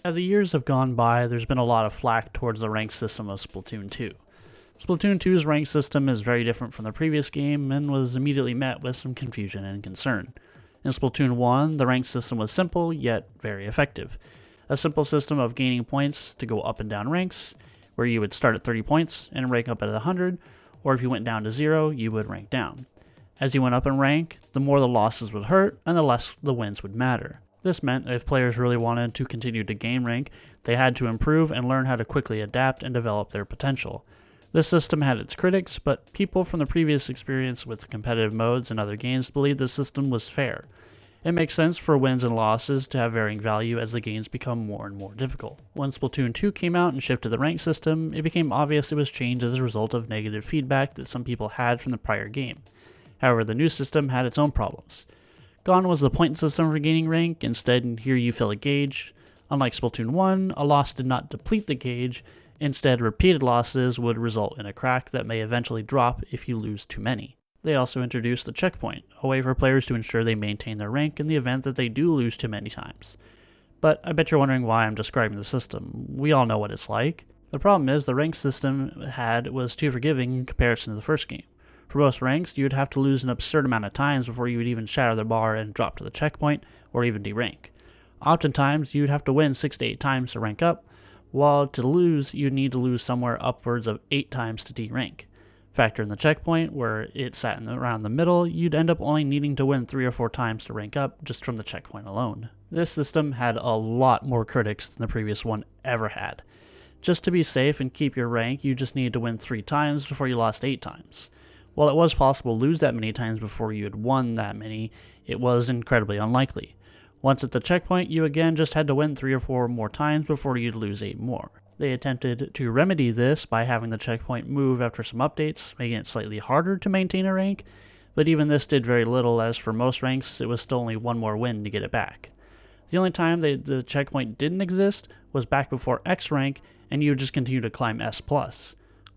As the years have gone by, there's been a lot of flack towards the rank system of Splatoon 2. Splatoon 2's rank system is very different from the previous game and was immediately met with some confusion and concern. In Splatoon 1, the rank system was simple yet very effective. A simple system of gaining points to go up and down ranks, where you would start at 30 points and rank up at 100, or if you went down to 0, you would rank down. As you went up in rank, the more the losses would hurt and the less the wins would matter. This meant if players really wanted to continue to gain rank, they had to improve and learn how to quickly adapt and develop their potential. This system had its critics, but people from the previous experience with competitive modes and other games believed the system was fair. It makes sense for wins and losses to have varying value as the games become more and more difficult. When Splatoon 2 came out and shifted the rank system, it became obvious it was changed as a result of negative feedback that some people had from the prior game. However, the new system had its own problems. Gone was the point system for gaining rank. Instead, here you fill a gauge. Unlike Splatoon 1, a loss did not deplete the gauge. Instead, repeated losses would result in a crack that may eventually drop if you lose too many. They also introduced the checkpoint, a way for players to ensure they maintain their rank in the event that they do lose too many times. But I bet you're wondering why I'm describing the system. We all know what it's like. The problem is the rank system it had was too forgiving in comparison to the first game. For most ranks, you would have to lose an absurd amount of times before you would even shatter the bar and drop to the checkpoint, or even derank. Oftentimes, you'd have to win 6 to 8 times to rank up, while to lose, you'd need to lose somewhere upwards of 8 times to derank. Factor in the checkpoint, where it sat around the middle, you'd end up only needing to win 3 or 4 times to rank up just from the checkpoint alone. This system had a lot more critics than the previous one ever had. Just to be safe and keep your rank, you just needed to win 3 times before you lost 8 times. While it was possible to lose that many times before you had won that many, it was incredibly unlikely. Once at the checkpoint, you again just had to win 3 or 4 more times before you'd lose 8 more. They attempted to remedy this by having the checkpoint move after some updates, making it slightly harder to maintain a rank, but even this did very little, as for most ranks it was still only 1 more win to get it back. The only time the checkpoint didn't exist was back before X rank, and you would just continue to climb S+.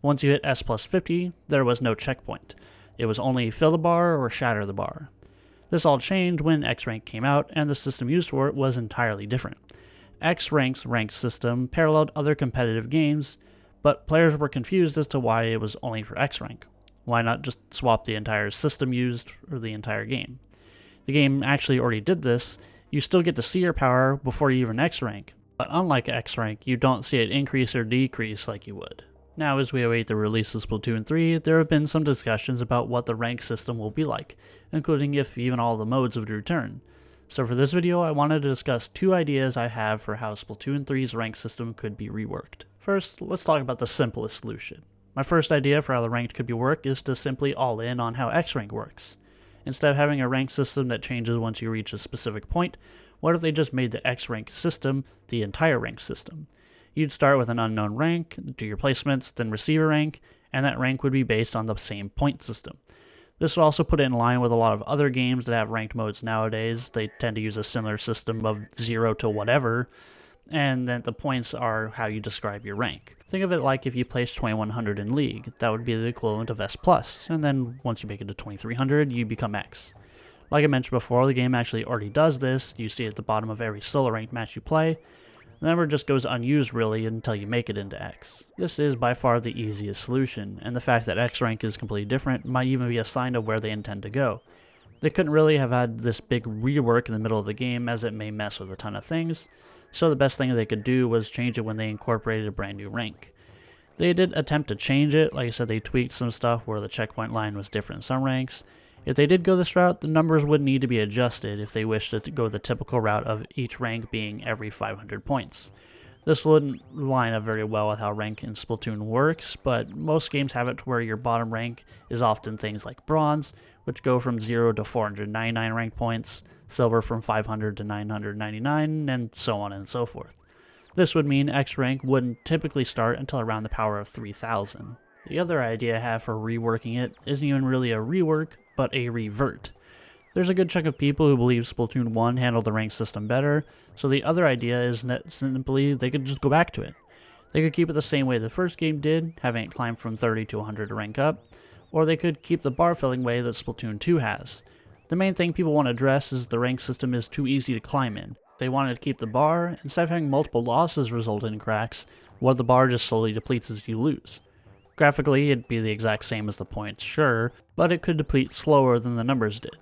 Once you hit S plus 50, there was no checkpoint. It was only fill the bar or shatter the bar. This all changed when X rank came out, and the system used for it was entirely different. X rank's rank system paralleled other competitive games, but players were confused as to why it was only for X rank. Why not just swap the entire system used for the entire game? The game actually already did this. You still get to see your power before you even X rank, but unlike X rank, you don't see it increase or decrease like you would. Now, as we await the release of Splatoon 3, there have been some discussions about what the rank system will be like, including if even all the modes would return. So for this video, I wanted to discuss 2 ideas I have for how Splatoon 3's rank system could be reworked. First, let's talk about the simplest solution. My first idea for how the ranked could be worked is to simply all in on how X rank works. Instead of having a rank system that changes once you reach a specific point, what if they just made the X rank system the entire rank system? You'd start with an unknown rank, do your placements, then receive a rank, and that rank would be based on the same point system. This would also put it in line with a lot of other games that have ranked modes nowadays. They tend to use a similar system of 0 to whatever, and then the points are how you describe your rank. Think of it like if you placed 2100 in League, that would be the equivalent of S+, and then once you make it to 2300, you become X. Like I mentioned before, the game actually already does this. You see it at the bottom of every solo ranked match you play. The number just goes unused really until you make it into X. This is by far the easiest solution, and the fact that X rank is completely different might even be a sign of where they intend to go. They couldn't really have had this big rework in the middle of the game, as it may mess with a ton of things, so the best thing they could do was change it when they incorporated a brand new rank. They did attempt to change it. Like I said, they tweaked some stuff where the checkpoint line was different in some ranks. If they did go this route, the numbers would need to be adjusted if they wished to go the typical route of each rank being every 500 points. This wouldn't line up very well with how rank in Splatoon works, but most games have it to where your bottom rank is often things like bronze, which go from 0 to 499 rank points, silver from 500 to 999, and so on and so forth. This would mean X rank wouldn't typically start until around the power of 3000. The other idea I have for reworking it isn't even really a rework, but a revert. There's a good chunk of people who believe Splatoon 1 handled the rank system better, so the other idea is that simply they could just go back to it. They could keep it the same way the first game did, having it climb from 30 to 100 to rank up, or they could keep the bar filling way that Splatoon 2 has. The main thing people want to address is the rank system is too easy to climb in. They wanted to keep the bar, instead of having multiple losses result in cracks, what the bar just slowly depletes as you lose. Graphically, it'd be the exact same as the points, sure, but it could deplete slower than the numbers did.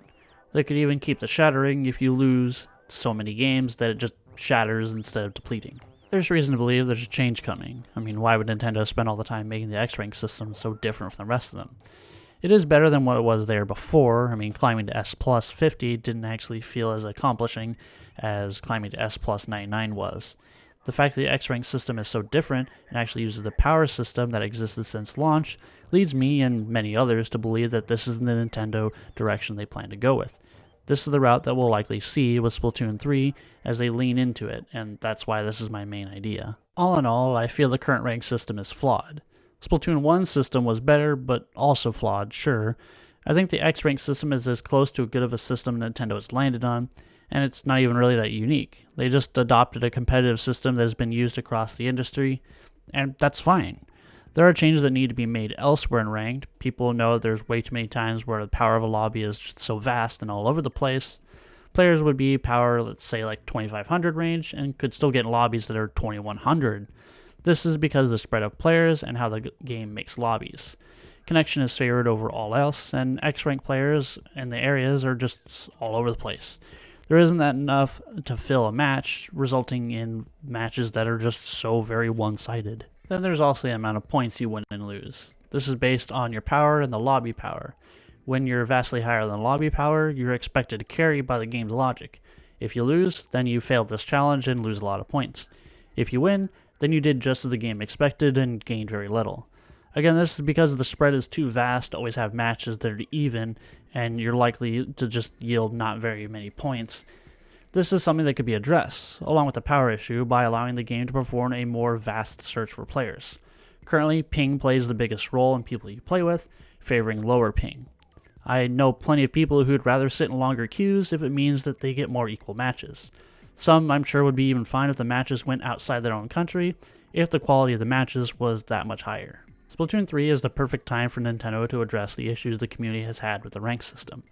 They could even keep the shattering if you lose so many games that it just shatters instead of depleting. There's reason to believe there's a change coming. I mean, why would Nintendo spend all the time making the X-Rank system so different from the rest of them? It is better than what it was there before. I mean, climbing to S plus 50 didn't actually feel as accomplishing as climbing to S plus 99 was. The fact that the X-Rank system is so different and actually uses the power system that existed since launch leads me and many others to believe that this is the Nintendo direction they plan to go with. This is the route that we'll likely see with Splatoon 3 as they lean into it, and that's why this is my main idea. All in all, I feel the current rank system is flawed. Splatoon 1's system was better, but also flawed, sure. I think the X-Rank system is as close to as good of a system Nintendo has landed on, and it's not even really that unique. They just adopted a competitive system that has been used across the industry, and that's fine. There are changes that need to be made elsewhere in Ranked. People know there's way too many times where the power of a lobby is just so vast and all over the place. Players would be power, let's say, like 2500 range, and could still get in lobbies that are 2100. This is because of the spread of players and how the game makes lobbies. Connection is favored over all else, and X-Rank players in the areas are just all over the place. There isn't that enough to fill a match, resulting in matches that are just so very one-sided. Then there's also the amount of points you win and lose. This is based on your power and the lobby power. When you're vastly higher than lobby power, you're expected to carry by the game's logic. If you lose, then you failed this challenge and lose a lot of points. If you win, then you did just as the game expected and gained very little. Again, this is because the spread is too vast to always have matches that are even, and you're likely to just yield not very many points. This is something that could be addressed, along with the power issue, by allowing the game to perform a more vast search for players. Currently, ping plays the biggest role in people you play with, favoring lower ping. I know plenty of people who'd rather sit in longer queues if it means that they get more equal matches. Some, I'm sure, would be even fine if the matches went outside their own country, if the quality of the matches was that much higher. Splatoon 3 is the perfect time for Nintendo to address the issues the community has had with the rank system.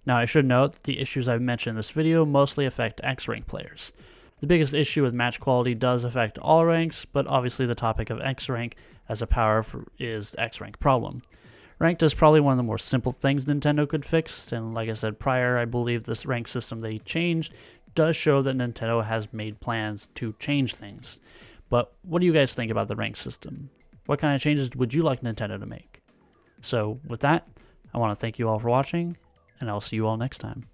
Now, I should note that the issues I've mentioned in this video mostly affect X-Rank players. The biggest issue with match quality does affect all ranks, but obviously the topic of X-Rank as a power is X-Rank problem. Ranked is probably one of the more simple things Nintendo could fix, and like I said prior, I believe this rank system they changed does show that Nintendo has made plans to change things. But what do you guys think about the rank system? What kind of changes would you like Nintendo to make? So with that, I want to thank you all for watching, and I'll see you all next time.